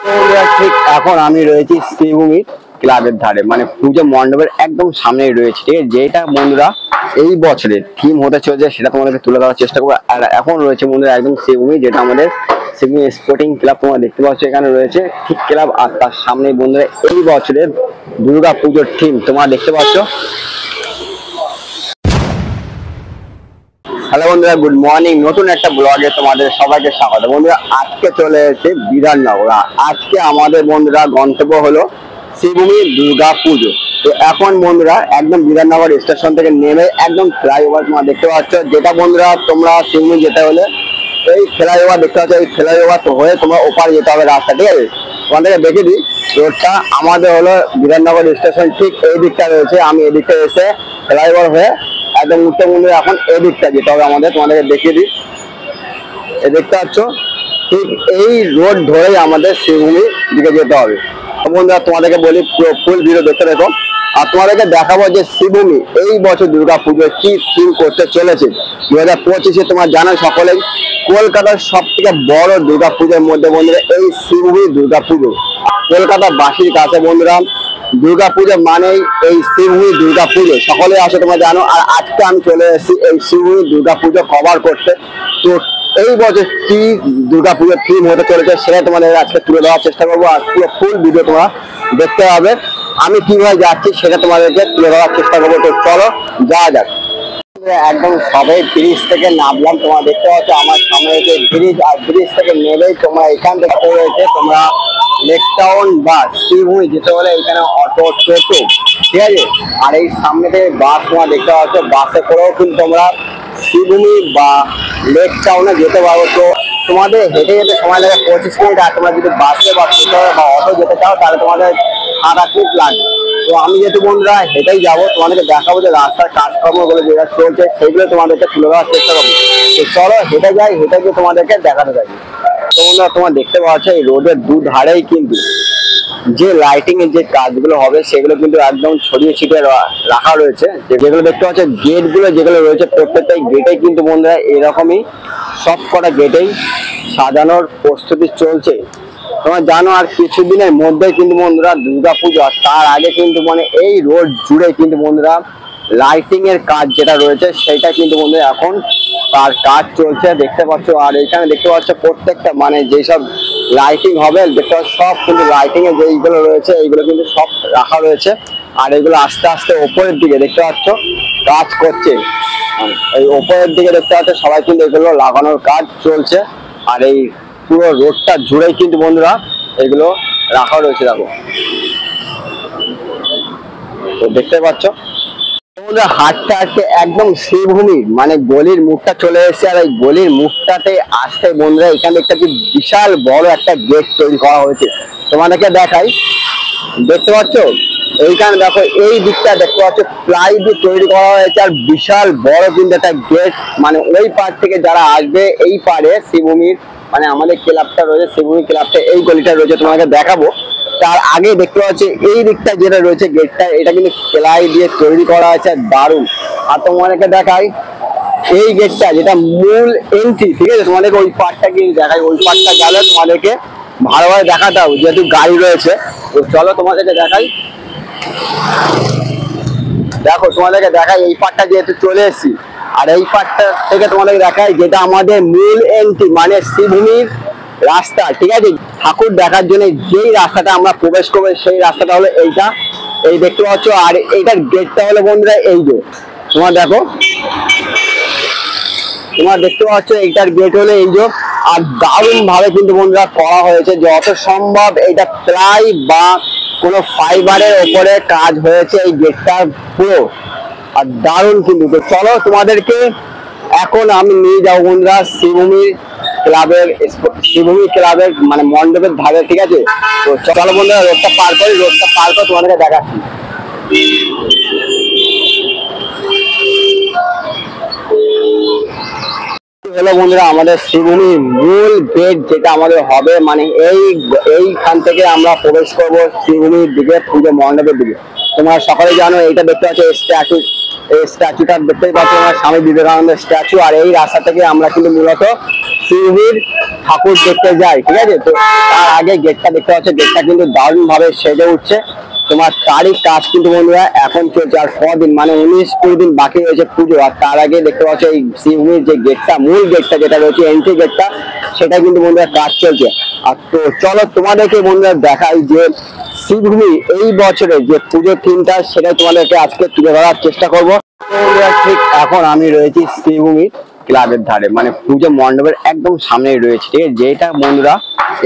ঠিক এখন আমি রয়েছি শ্রীভূমি ক্লাবের ধারে, মানে পুজো মণ্ডপের একদম সামনেই রয়েছে। ঠিক আছে, যেটা বন্ধুরা এই বছরের থিম হতে চলেছে সেটা তোমাদেরকে তুলে ধরার চেষ্টা করবো। আর এখন রয়েছে বন্ধুরা একদম শ্রীভূমি, যেটা আমাদের শ্রীভূমি স্পোর্টিং ক্লাব তোমরা দেখতে পাচ্ছ এখানে রয়েছে ঠিক ক্লাব। আর তার সামনে বন্ধুরা এই বছরের দুর্গা পুজোর থিম তোমরা দেখতে পাচ্ছ। হ্যালো বন্ধুরা, গুড মর্নিং। নতুন একটা ব্লগে তোমাদের সবাইকে স্বাগত। বন্ধুরা আজকে চলে এসেছে বিধাননগর। আজকে আমাদের বন্ধুরা গন্তব্য হলো শ্রীভূমি দুর্গা পুজো। তো এখন বন্ধুরা একদম বিধাননগর স্টেশন থেকে নেমে একদম ফ্লাইওভার তোমরা দেখতে পাচ্ছ, যেটা বন্ধুরা তোমরা শ্রীভূমি যেতে হলে এই ফ্লাইওভার দেখতে পাচ্ছ। এই ফ্লাইওভার হয়ে তোমরা ওপারে যেতে হবে রাস্তা। ঠিক আছে, তোমাদেরকে দেখে দিই রোডটা আমাদের হলো বিধাননগর স্টেশন ঠিক এই দিকটা রয়েছে। আমি এদিকটা এসে ফ্লাইওভার হয়ে একদম উত্তর বন্ধুরা এখন এদিকটা যেতে হবে আমাদের। তোমাদেরকে দেখিয়ে দিই, এ দেখতে পাচ্ছ ঠিক এই রোড ধরেই আমাদের শ্রীভূমির দিকে যেতে হবে। বন্ধুরা তোমাদেরকে বলি ফুল ভিডিও দেখতে দেখো। আর তোমাদেরকে দেখাবো যে শ্রীভূমি এই বছর দুর্গা পুজো কি থিম করতে চলেছে 2025-এ। তোমার জানো সকলেই কলকাতার সব থেকে বড় দুর্গা পুজোর মধ্যে বন্ধুরা এই শ্রীভূমি দুর্গা পুজো। কলকাতা বাসীর কাছে বন্ধুরা দুর্গা পুজো মানেই এই শ্রীভূমি দুর্গা পুজো, সকলে আসে তোমরা জানো। আর আজকে আমি চলে এসেছি এই শ্রীভূমি দুর্গা পুজো কভার করতে। তো এই বছর কি দুর্গা পুজোর থিম হতে চলেছে সেটা তোমাদের আজকে তুলে দেওয়ার চেষ্টা করবো। আর পুরো ফুল ভিডিও তোমরা দেখতে হবে, আমি কিভাবে যাচ্ছি সেটা তোমাদেরকে তুলে দেওয়ার চেষ্টা করবো। তো চলো যাওয়া যাক। একদম সবে ব্রিজ থেকে নামলাম, তোমরা দেখতে পাচ্ছ আমার সামনে রয়েছে ব্রিজ। আর ব্রিজ থেকে নেমেই তোমরা এখান থেকে রয়েছে তোমরা লেক টাউন বা শ্রীভূমি যেতে হলে এখানে অটো, টোটো, ঠিক আছে। আর এই সামনে থেকে বাস তোমরা দেখতে পাচ্ছ, বাসে করেও কিন্তু তোমরা শ্রীভূমি বা লেক টাউনে যেতে পারো। তো তোমাদের হেঁটে যেতে সময় লাগে 25 মিনিট। আর তোমরা যদি বাসে বা টোটো বা অটো যেতে চাও তাহলে তোমাদের 8 মিনিট লাগবে। তো আমি যেহেতু বন্ধুরা হেঁটেই যাবো, তোমাদেরকে দেখাবো যে রাস্তার কাজকর্মগুলো যেটা চলছে সেইগুলো তোমাদেরকে তুলে দেওয়ার চেষ্টা করবো। তো চলো হেঁটে যাই, হেঁটে গিয়ে তোমাদেরকে দেখাতে থাকি। তো বন্ধুরা তোমরা দেখতে পাচ্ছ এই রোডের দুধারেই কিন্তু যে লাইটিং এর যে কাজগুলো হবে সেগুলো কিন্তু একদম ছড়িয়ে ছিটিয়ে রাখা রয়েছে। যেগুলো দেখতে পাচ্ছ গেট গুলো যেগুলো রয়েছে প্রত্যেকটা গেটে কিন্তু বন্ধুরা এরকমই সব কটা গেটেই সাজানোর প্রস্তুতি চলছে। তোমরা জানো আর কিছুদিনের মধ্যে কিন্তু বন্ধুরা দুর্গা পুজো। আর তার আগে কিন্তু মানে এই রোড জুড়ে কিন্তু বন্ধুরা লাইটিং এর কাজ যেটা রয়েছে সেটা কিন্তু বন্ধুরা এখন তার কাজ চলছে দেখতে পাচ্ছ। আর এখানে দেখতে পাচ্ছ প্রত্যেকটা মানে যেসব লাইটিং হবে দেখতে পাচ্ছ সব কিন্তু লাইটিং এর যেইগুলো রয়েছে এইগুলো কিন্তু সব রাখা রয়েছে। আর এগুলো আস্তে আস্তে ওপরের দিকে দেখতে পাচ্ছ কাজ করছে। এই ওপরের দিকে দেখতে পাচ্ছ সবাই কিন্তু এগুলো লাগানোর কাজ চলছে। আর এই পুরো রোডটা জুড়েই কিন্তু বন্ধুরা এগুলো রাখা রয়েছে। দেখো, তো দেখতে পাচ্ছ বন্ধুরা হাঁটতে হাঁটতে একদম শ্রীভূমির মানে গলির মুখটা চলে এসেছে। আর এই গলির মুখটাতে আসতে বন্ধুরা এখানে একটা বিশাল বড় একটা গেট তৈরি করা হয়েছে। তোমাদেরকে দেখাই, দেখতে পাচ্ছ এইখানে দেখো এই দিকটা দেখতে পাচ্ছ প্লাই দিয়ে তৈরি করা হয়েছে। আর বিশাল বড় কিন্তু একটা গেট, মানে ওই পার থেকে যারা আসবে এই পারে শ্রীভূমির মানে আমাদের ক্লাবটা রয়েছে শ্রীভূমি ক্লাবটা এই গলিটা রয়েছে তোমাকে দেখাবো। তার আগে দেখতে পাচ্ছি এই দিকটা যেটা রয়েছে গেটটা এটা কিন্তু প্লাই দিয়ে তৈরি করা আছে, দারুণ। আর তোমাদেরকে দেখাই এই গেটটা যেটা মূল এন্ট্রি, ঠিক আছে। তোমাদেরকে ওই পার্টটা গিয়ে দেখাই, ওই পার্টটা গেলে তোমাদেরকে ভালোভাবে দেখাতে হবে যেহেতু গাড়ি রয়েছে। তো চলো তোমাদেরকে দেখাই, দেখো তোমাদেরকে দেখাই এই পার্টটা যেহেতু চলে এসেছি। আর এই পার্টটা থেকে তোমাদেরকে দেখাই যেটা আমাদের মূল এন্ট্রি মানে শ্রীভূমির রাস্তা, ঠিক আছে। ঠাকুর দেখার জন্য যেই রাস্তাটা আমরা প্রবেশ করবো সেই রাস্তাটা হলো এইটা, এই দেখতে পাচ্ছ। আর এইটার গেটটা হলো বন্ধুরা এই যে তোমার দেখো, তোমার দেখতে পাচ্ছ এইটার গেট হলো এই যে। আর দারুণ ভাবে কিন্তু বন্ধুরা করা হয়েছে, যত সম্ভব এইটা প্লাই বা কোনো ফাইবারের ওপরে কাজ হয়েছে এই গেটটার পুরো। আর দারুণ কিন্তু। তো চলো তোমাদেরকে এখন আমি নিয়ে যাবো বন্ধুরা শ্রীভূমি ক্লাবের মানে মণ্ডপের ধারে, ঠিক আছে। তো চলো বন্ধুরা রোডটা পার করি, রোডটা পার করে তোমাদেরকে দেখাচ্ছি। হলো বন্ধুরা আমাদের শ্রীভূমির মূল গেট যেটা আমাদের হবে মানে এইখান থেকে আমরা প্রবেশ করব শ্রীভূমির দিকে পুজো মণ্ডপের দিকে। তোমরা সকলে জানো এইটা দেখতে পাচ্ছ স্ট্যাচু, এই স্ট্যাচুটা দেখতেই পাচ্ছি আমার স্বামী বিবেকানন্দের স্ট্যাচু। আর এই রাস্তা থেকে আমরা কিন্তু মূলত শ্রীভূমির ঠাকুর দেখতে যাই, ঠিক আছে। তো তার আগে গেটটা দেখতে পাচ্ছ, গেটটা কিন্তু দারুণ ভাবে সেজে উঠছে। তোমার তারই কাজ কিন্তু বন্ধুরা এখন চলছে, আর কদিন মানে 19-20 দিন বাকি রয়েছে পুজো। আর তার আগে দেখতে পাচ্ছ এই শ্রীভূমির যে গেটটা, মূল গেটটা যেটা রয়েছে এন্ট্রি গেটটা, সেটা কিন্তু বন্ধুরা কাজ চলছে। আর তো চলো তোমাদেরকে বন্ধুরা দেখাই যে শ্রীভূমি এই বছরে যে পুজোর থিমটা, সেটা তোমাদেরকে আজকে তুলে ধরার চেষ্টা করবো। ঠিক এখন আমি রয়েছি শ্রীভূমি ক্লাবের ধারে, মানে পুজো মণ্ডপের একদম সামনেই রয়েছে, ঠিক আছে। যেটা বন্ধুরা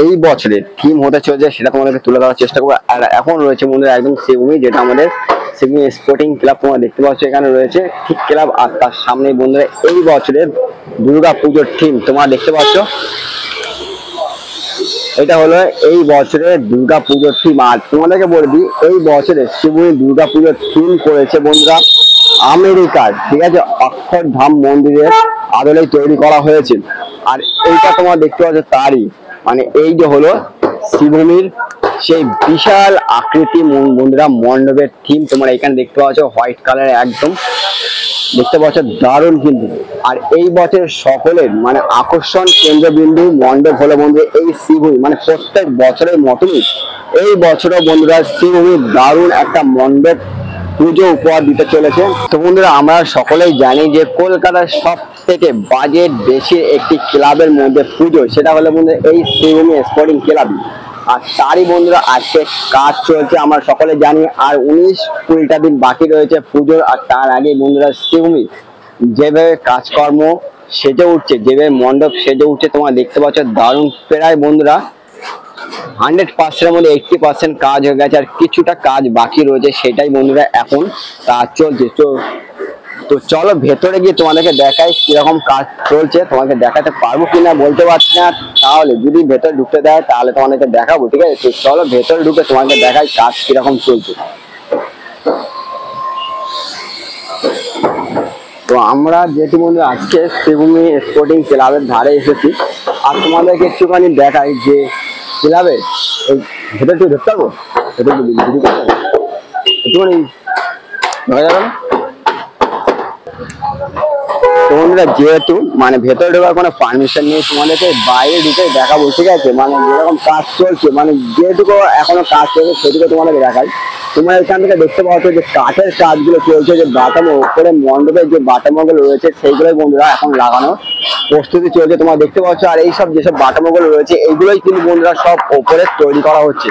এই বছরের থিম হতে চলেছে সেটা তোমাদেরকে তুলে ধরার চেষ্টা করবো। আর এখন রয়েছে বন্ধুরা একদম শ্রীভূমি, যেটা আমাদের শ্রীভূমি স্পোর্টিং ক্লাব তোমরা দেখতে পাচ্ছ এখানে রয়েছে ঠিক ক্লাব। আর তার সামনে বন্ধুরা এই বছরের দুর্গা পুজোর থিম তোমরা দেখতে পাচ্ছ, এটা হলো এই বছরের দুর্গা পুজোর থিম। আর তোমাদেরকে বলে দিই এই বছরে শ্রীভূমি দুর্গা পুজোর থিম করেছে বন্ধুরা আমেরিকার, ঠিক আছে, অক্ষরধাম মন্দিরের আদলে তৈরি করা হয়েছে। আর এইটা তোমরা দেখতে পাচ্ছ তারই, মানে এই যে হলো শ্রীভূমির সেই বিশাল আকৃতি বন্ধুরা মণ্ডপের থিম তোমরা এখানে দেখতে পাচ্ছ হোয়াইট কালার একদম দেখতে পাচ্ছ, দারুণ কিন্তু। আর এই বছর সকলের মানে আকর্ষণ কেন্দ্রবিন্দু মণ্ডপ হলো বন্ধু এই শ্রীভূমি, মানে প্রত্যেক বছরের মতনই এই বছরও বন্ধুরা শ্রীভূমির দারুণ একটা মণ্ডপ পুজো উপহার দিতে চলেছে। তো বন্ধুরা আমরা সকলেই জানি যে কলকাতার সব থেকে বাজেট বেশি একটি ক্লাবের মধ্যে পুজো, সেটা হলো বন্ধুরা এই শ্রীভূমি স্পোর্টিং ক্লাব। আর তারই বন্ধুরা আজকে কাজ চলছে আমরা সকলে জানি। আর 19-20টা দিন বাকি রয়েছে পুজোর। আর তার আগে বন্ধুরা শ্রীভূমি যেভাবে কাজকর্ম সেজে উঠছে, যেভাবে মণ্ডপ সেজে উঠছে তোমরা দেখতে পাচ্ছ দারুণ। প্রায় বন্ধুরা 100%-এর মধ্যে 80% কাজ হয়ে গেছে, আর কিছুটা কাজ বাকি রয়েছে, সেটাই বন্ধুরা এখন কাজ চলছে। তো চলো ভেতরে গিয়ে তোমাদেরকে দেখাই কিরকম কাজ চলছে। তোমাকে দেখাতে পারবো কিনা বলতে পারছি না, তাহলে যদি ভেতরে ঢুকতে দেয় তাহলে তোমাদেরকে দেখাবো, ঠিক আছে। তো চলো ভেতরে ঢুকে তোমাকে দেখাই কাজ কিরকম চলছে। তো আমরা যেহেতু বন্ধু আজকে শ্রীভূমি স্পোর্টিং ক্লাবের ধারে এসেছি, আর তোমাদেরকে একটুখানি দেখাই যে ক্লাবে ভেতরে তুই ঢুকতে পারবো, একটুখানি দেখা যাবে না। তো বন্ধুরা যেহেতু মানে ভেতরে ঢোকার কোনো পারমিশন নেই, তোমাদেরকে বাইরে ঢুকে দেখাবো, ঠিক আছে। মানে যেরকম কাজ চলছে, মানে যেটুকু এখনো কাজ চলছে সেটুকু তোমাদেরকে দেখাই। তোমরা এখান থেকে দেখতে পাচ্ছ যে কাঠের কাজগুলো চলছে, যে বাটামো উপরে মণ্ডপের যে বাটামোগুলো রয়েছে সেইগুলোই বন্ধুরা এখন লাগানো প্রস্তুতি চলছে তোমরা দেখতে পাচ্ছ। আর এইসব যেসব বাটামোগুলো রয়েছে এইগুলোই কিন্তু বন্ধুরা সব ওপরে তৈরি করা হচ্ছে।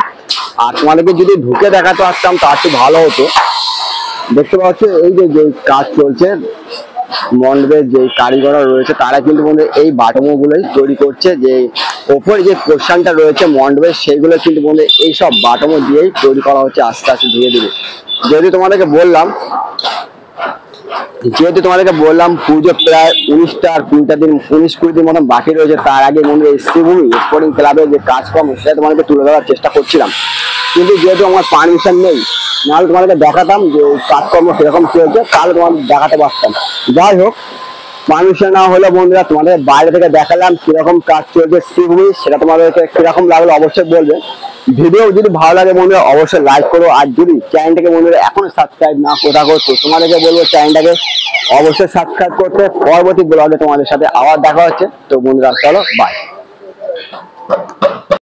আর তোমাদেরকে যদি ঢুকে দেখাতে পারতাম তা একটু ভালো হতো। দেখতে পাচ্ছ এই যে কাজ চলছে, মণ্ডপের যে কারিগররা রয়েছে তারা কিন্তু বন্ধুরা এই বাটামো গুলোই তৈরি করছে। যে ওপরে যে পোর্শনটা রয়েছে মণ্ডপের সেইগুলো কিন্তু বন্ধুরা এইসব বাটামো দিয়েই তৈরি করা হচ্ছে আস্তে আস্তে ধীরে ধীরে। যেহেতু তোমাদেরকে বললাম পুজো প্রায় 19-20 দিন মতন বাকি রয়েছে। তার আগে বন্ধুরা এই শ্রীভূমি স্পোর্টিং ক্লাবের যে কাজকর্ম সেটা তোমাদেরকে তুলে ধরার চেষ্টা করছিলাম, কিন্তু যেহেতু আমার পারমিশন নেই, নাহলে তোমাদেরকে দেখাতাম যে কাজকর্ম কিরকম চলছে, তাহলে তোমাদের দেখাতে পারতাম। যাই হোক, পারমিশন না হলে বন্ধুরা তোমাদের বাইরে থেকে দেখালাম কিরকম কাজ চলছে শ্রীভূমি, সেটা তোমাদেরকে কিরকম লাগলো অবশ্যই বলবে। ভিডিও যদি ভালো লাগে বন্ধুরা অবশ্যই লাইক করো। আর যদি চ্যানেলটাকে বন্ধুরা এখনো সাবস্ক্রাইব না করছো তোমাদেরকে বলবো চ্যানেলটাকে অবশ্যই সাবস্ক্রাইব করতে। পরবর্তী ব্লগে তোমাদের সাথে আবার দেখা হচ্ছে। তো বন্ধুরা চলো বাই।